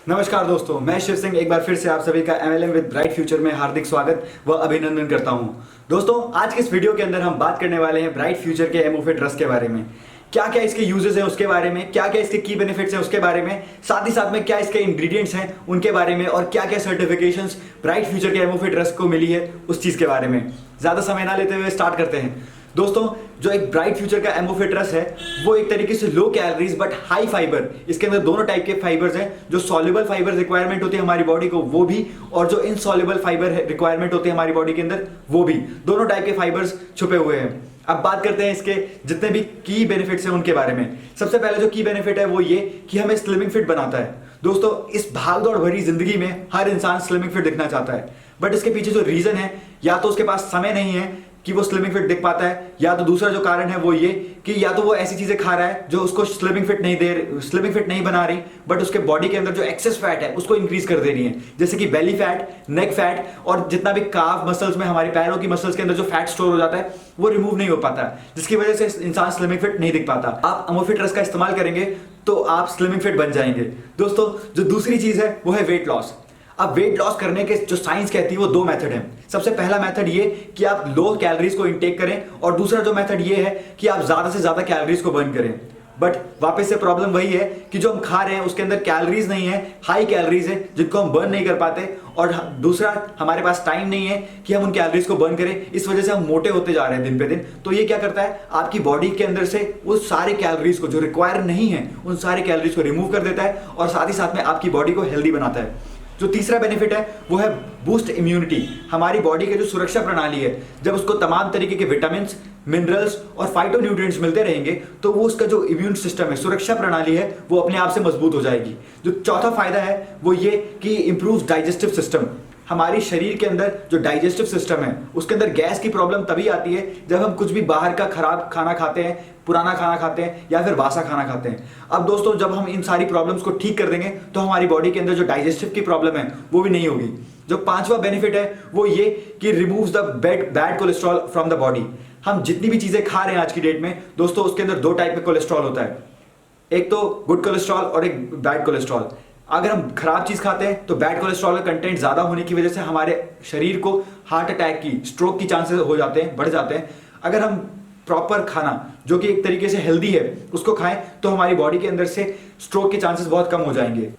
नमस्कार दोस्तों, मैं शिव सिंह एक बार फिर से आप सभी का MLM विद ब्राइट फ्यूचर में हार्दिक स्वागत व अभिनंदन करता हूं। दोस्तों, आज के इस वीडियो के अंदर हम बात करने वाले हैं ब्राइट फ्यूचर के एमओफिट ट्रस्ट के बारे में। क्या क्या इसके यूजेस हैं उसके बारे में, क्या क्या इसके की बेनिफिट्स हैं उसके बारे में, साथ ही साथ में क्या इसके इंग्रेडिएंट्स हैं उनके बारे में, और क्या क्या सर्टिफिकेशंस ब्राइट फ्यूचर के एमओफिट ट्रस्ट को मिली है उस चीज के बारे में। ज्यादा समय ना लेते हुए स्टार्ट करते हैं। दोस्तों, जो एक ब्राइट फ्यूचर का एमओफिट ट्रस्ट है वो एक तरीके से low calories but high fibre, इसके अंदर दोनों टाइप के फाइबर्स हैं। जो सॉल्युबल फाइबर रिक्वायरमेंट होती है हमारी बॉडी को वो भी, और जो इनसॉल्युबल फाइबर रिक्वायरमेंट होती है हमारी बॉडी के अंदर वो भी, दोनों टाइप के फाइबर्स छुपे हुए हैं। अब बात करते हैं इसके जितने भी की बेनिफिट्स हैं उनके बारे में। सबसे पहले जो की बेनिफिट है वो ये कि हमें स्लिमिंग फिट बनाता है। दोस्तों, इस भागदौड़ भरी जिंदगी में हर इंसान स्लिमिंग फिट दिखना चाहता है, बट इसके पीछे जो रीजन है, या तो उसके पास समय नहीं है कि वो स्लिमिंग फिट दिख पाता है, या तो दूसरा जो कारण है वो ये कि या तो वो ऐसी चीजें खा रहा है जो उसको स्लिमिंग फिट नहीं बना रही, बट उसके बॉडी के अंदर जो एक्सेस फैट है उसको इंक्रीज कर दे रही है, जैसे कि बेली फैट, नेक फैट, और जितना भी काफ मसल्स में, हमारे पैरों की मसल्स के अंदर जो फैट स्टोर हो जाता है वो रिमूव नहीं हो पाता, जिसकी वजह से इंसान स्लिमिंग फिट नहीं दिख पाता। आप एमओफिट ट्रस्ट का इस्तेमाल करेंगे तो आप स्लिमिंग फिट बन जाएंगे। दोस्तों, जो दूसरी चीज है वो है वेट लॉस। अब वेट लॉस करने के जो साइंस कहती है वो दो मेथड हैं। सबसे पहला मेथड ये कि आप लो कैलोरीज को इनटेक करें, और दूसरा जो मेथड ये है कि आप ज्यादा से ज्यादा कैलोरीज को बर्न करें। बट वापस से प्रॉब्लम वही है कि जो हम खा रहे हैं उसके अंदर कैलोरीज नहीं है, हाई कैलोरीज है जिनको हम बर्न नहीं कर पाते, और दूसरा हमारे पास टाइम नहीं है कि हम उन कैलोरीज को बर्न करें। इस वजह से हम मोटे होते जा रहे हैं दिन पे दिन। तो ये क्या करता है, आपकी बॉडी के अंदर से उस सारे कैलोरीज को जो रिक्वायर नहीं है उन सारे कैलोरीज को रिमूव कर देता है, और साथ ही साथ में आपकी बॉडी को हेल्दी बनाता है। जो तीसरा बेनिफिट है वो है बूस्ट इम्यूनिटी। हमारी बॉडी के जो सुरक्षा प्रणाली है, जब उसको तमाम तरीके के विटामिन, मिनरल्स और फाइटोन्यूट्रिएंट्स मिलते रहेंगे तो वो उसका जो इम्यून सिस्टम है, सुरक्षा प्रणाली है, वो अपने आप से मजबूत हो जाएगी। जो चौथा फायदा है वो ये कि इंप्रूव डाइजेस्टिव सिस्टम। हमारी शरीर के अंदर जो डाइजेस्टिव सिस्टम है उसके अंदर गैस की प्रॉब्लम तभी आती है जब हम कुछ भी बाहर का खराब खाना खाते हैं, पुराना खाना खाते हैं, या फिर बासा खाना खाते हैं। अब दोस्तों, जब हम इन सारी प्रॉब्लम्स को ठीक कर देंगे तो हमारी बॉडी के अंदर जो डाइजेस्टिव की प्रॉब्लम है वो भी नहीं होगी। जो पांचवा बेनिफिट है वो ये कि removes the bad cholesterol from the body. हम जितनी भी चीजें खा रहे हैं आज की डेट में दोस्तों, उसके अंदर दो टाइप का कोलेस्ट्रॉल होता है, एक तो गुड कोलेस्ट्रॉल और एक बैड कोलेस्ट्रॉल। अगर हम खराब चीज खाते हैं तो बैड कोलेस्ट्रॉल का कंटेंट ज्यादा होने की वजह से हमारे शरीर को हार्ट अटैक की, स्ट्रोक की चांसेस हो जाते हैं, बढ़ जाते हैं। अगर हम प्रॉपर खाना जो कि एक तरीके से हेल्दी है उसको खाएं तो हमारी बॉडी के अंदर से स्ट्रोक के चांसेस बहुत कम हो जाएंगे।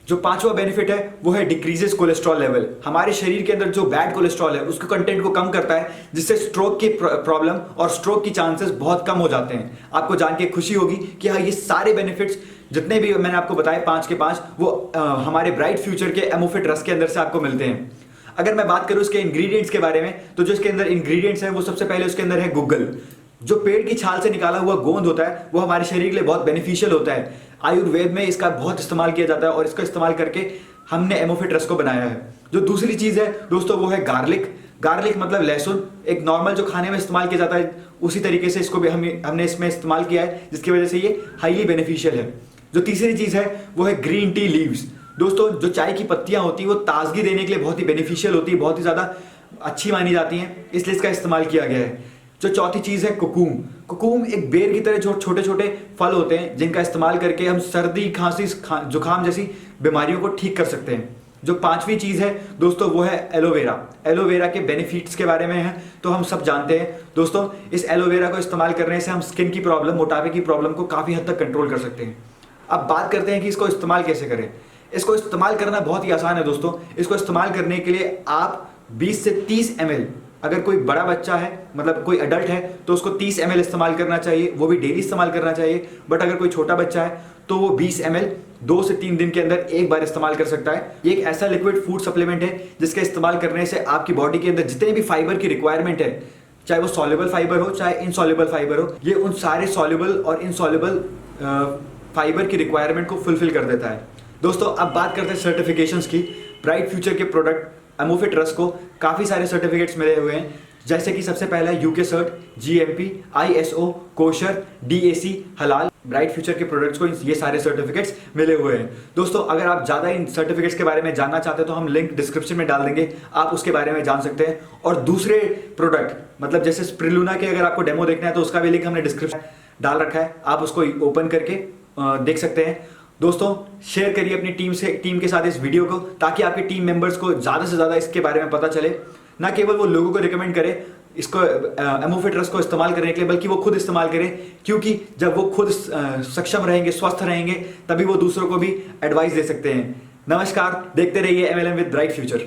जो पांचवा बेनिफिट है वो है डिक्रीजेस कोलेस्ट्रॉल लेवल। हमारे शरीर के अंदर जो बैड कोलेस्ट्रॉल है उसके कंटेंट को कम करता है, जिससे स्ट्रोक की प्रॉब्लम और स्ट्रोक की चांसेस बहुत कम हो जाते हैं। आपको जान के खुशी होगी कि हाँ, ये सारे बेनिफिट्स जितने भी मैंने आपको बताए 5 के 5 वो हमारे ब्राइट फ्यूचर के एमओफिट ट्रस्ट के अंदर से आपको मिलते हैं। अगर मैं बात करूं इसके इंग्रेडिएंट्स के बारे में, तो जो इसके अंदर इंग्रेडिएंट्स हैं वो सबसे पहले उसके अंदर है गुग्गल। जो पेड़ की छाल से निकाला हुआ गोंद होता है वो हमारे शरीर के लिए बहुत बेनिफिशियल होता है। आयुर्वेद में इसका बहुत इस्तेमाल किया जाता है, और इसका इस्तेमाल करके हमने एमओफिट ट्रस्ट को बनाया है। जो दूसरी चीज है दोस्तों वो है गार्लिक। गार्लिक मतलब लहसुन, एक नॉर्मल जो खाने में इस्तेमाल किया जाता है उसी तरीके से इसको भी हमने इसमें इस्तेमाल किया है, जिसकी वजह से ये हाईली बेनिफिशियल है। जो तीसरी चीज है वो है ग्रीन टी लीव्स। दोस्तों, जो चाय की पत्तियां होती है वो ताजगी देने के लिए बहुत ही बेनिफिशियल होती है, बहुत ही ज्यादा अच्छी मानी जाती हैं, इसलिए इसका इस्तेमाल किया गया है। जो चौथी चीज है कुकुम। कुकुम एक बेर की तरह जो छोटे छोटे फल होते हैं जिनका इस्तेमाल करके हम सर्दी, खांसी, जुकाम जैसी बीमारियों को ठीक कर सकते हैं। जो पांचवी चीज है दोस्तों वो है एलोवेरा। एलोवेरा के बेनिफिट्स के बारे में है तो हम सब जानते हैं दोस्तों। इस एलोवेरा को इस्तेमाल करने से हम स्किन की प्रॉब्लम, मोटापे की प्रॉब्लम को काफी हद तक कंट्रोल कर सकते हैं। अब बात करते हैं कि इसको इस्तेमाल कैसे करें। इसको इस्तेमाल करना बहुत ही आसान है दोस्तों। इसको इस्तेमाल करने के लिए आप 20 से 30 ml, अगर कोई बड़ा बच्चा है, मतलब कोई अडल्ट है, तो उसको 30 ml इस्तेमाल करना चाहिए, वो भी डेली इस्तेमाल करना चाहिए। बट अगर कोई छोटा बच्चा है तो वो 20 ml 2 से 3 दिन के अंदर एक बार इस्तेमाल कर सकता है। ये एक ऐसा लिक्विड फूड सप्लीमेंट है जिसके इस्तेमाल करने से आपकी बॉडी के अंदर जितने भी फाइबर की रिक्वायरमेंट है, चाहे वो सॉल्युबल फाइबर हो चाहे इनसॉल्युबल फाइबर हो, ये उन सारे सॉल्युबल और इनसॉल्युबल फाइबर की रिक्वायरमेंट को फुलफिल कर देता है। दोस्तों, अब बात करते हैं सर्टिफिकेशंस की। ब्राइट फ्यूचर के प्रोडक्ट एमओफिट ट्रस्ट को काफ़ी सारे सर्टिफिकेट्स मिले हुए हैं, जैसे कि सबसे पहला UK cert, GMP, ISO, kosher, DAC, हलाल। ब्राइट फ्यूचर के प्रोडक्ट्स को ये सारे सर्टिफिकेट्स मिले हुए हैं। दोस्तों, अगर आप ज़्यादा इन सर्टिफिकेट्स के बारे में जानना चाहते हैं तो हम लिंक डिस्क्रिप्शन में डाल देंगे, आप उसके बारे में जान सकते हैं। और दूसरे प्रोडक्ट मतलब जैसे स्प्रिलूना के अगर आपको डेमो देखना है तो उसका भी लिंक हमने डिस्क्रिप्शन डाल रखा है, आप उसको ओपन करके देख सकते हैं। दोस्तों शेयर करिए अपनी टीम के साथ इस वीडियो को, ताकि आपके टीम मेंबर्स को ज़्यादा से ज़्यादा इसके बारे में पता चले। ना केवल वो लोगों को रिकमेंड करे इसको एमओफे ट्रस्ट को इस्तेमाल करने के लिए, बल्कि वो खुद इस्तेमाल करें, क्योंकि जब वो खुद सक्षम रहेंगे, स्वस्थ रहेंगे, तभी वो दूसरों को भी एडवाइस दे सकते हैं। नमस्कार, देखते रहिए MLM विद ब्राइट फ्यूचर।